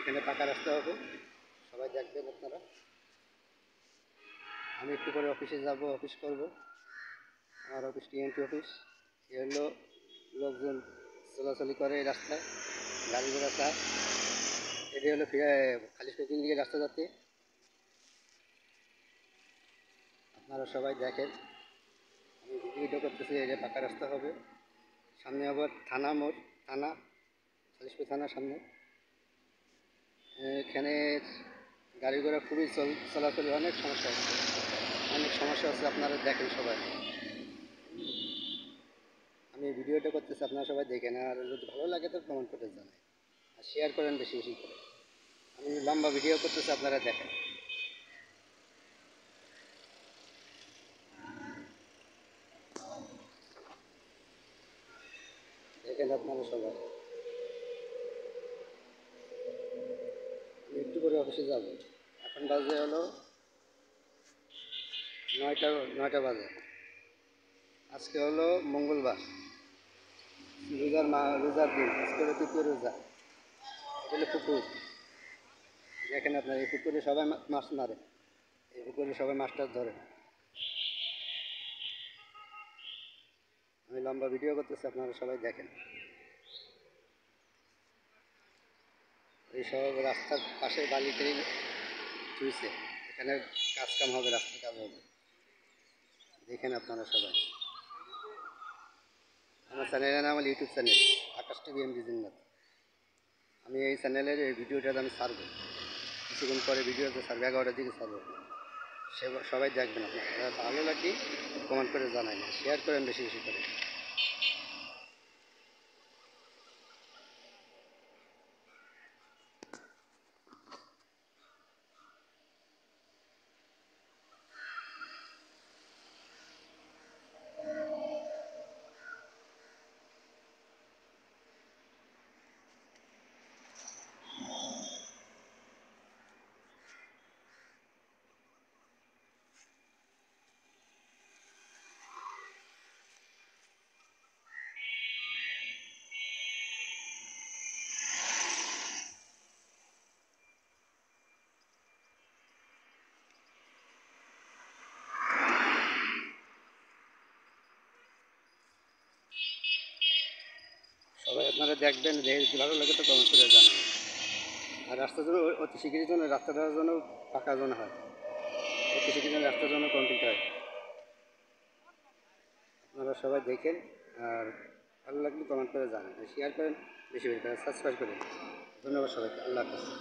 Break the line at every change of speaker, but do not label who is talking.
এখানে পাকা রাস্তা হবে, সবাই দেখবেন আপনারা। আমি একটু পরে অফিসে যাব, অফিস করব। আমার অফিস টিএনটি অফিস। এ হলো লোকজন চলাচলি করে এই রাস্তায়, গাড়ি ঘোড়া চায়। এটি হলো খালি পেকিং দিকে রাস্তা যাচ্ছে। আপনারা সবাই দেখেন, আমি ভিডিও করতেছি। এটা পাকা রাস্তা হবে, সামনে আবার থানা মোড়, থানা খালিশপুর থানার সামনে। এখানে গাড়ি ঘোড়া খুবই চলাচলে অনেক সমস্যা হচ্ছে, অনেক সমস্যা হচ্ছে। আপনারা দেখেন সবাই, আমি ভিডিওটা করতেছি, আপনারা সবাই দেখেন। আর যদি ভালো লাগে তো কমেন্ট করে জানাই, আর শেয়ার করেন বেশি বেশি করে। আমি লম্বা ভিডিও করতেছি, আপনারা দেখেন। দেখেন আপনারা সবাই। আমি একটু করে অফিসে যাব। এখন বাজে হলো 9টা বাজে। আজকে হলো মঙ্গলবার, রোজার দিন। আজকে হলো তৃতীয় রোজা। এটা হলো পুকুর। দেখেন আপনার, এই পুকুরে সবাই মাছ মারে, এই পুকুরে সবাই মাছ টাছ ধরে। আমি লম্বা ভিডিও করতেছি, আপনারা সবাই দেখেন। এই সব রাস্তার পাশে বালিতেই ধুইছে, এখানে কাজ কাম হবে, রাস্তার কাজ হবে। দেখেন আপনারা সবাই। আমার চ্যানেলের নাম হলো ইউটিউব চ্যানেল আকাশ টিভি এমডি জিন্নাত। আমি এই চ্যানেলের এই ভিডিওটা আমি ছাড়বো কিছুক্ষণ পরে, ভিডিওটা ছাড়বো 11টার দিকে ছাড়বো। সবাই দেখবেন আপনারা, ভালো লাগলে কমেন্ট করে জানাবেন, শেয়ার করেন বেশি বেশি করে। সবাই আপনারা দেখবেন, দেখে ভালো লাগে তো কমেন্ট করে জানাবেন। আর রাস্তার জন্য অতি শীঘ্রই জন্য রাস্তাটার জন্য পাকা জন্য হয়, অতি শীঘ্রই জন্য রাস্তার জন্য কমপ্লিট হয়। আপনারা সবাই দেখেন, আর ভালো লাগলে কমেন্ট করে জানান, শেয়ার করেন বেশি বেশি করে, সাবস্ক্রাইব করেন। ধন্যবাদ সবাইকে। আল্লাহ হাফেজ।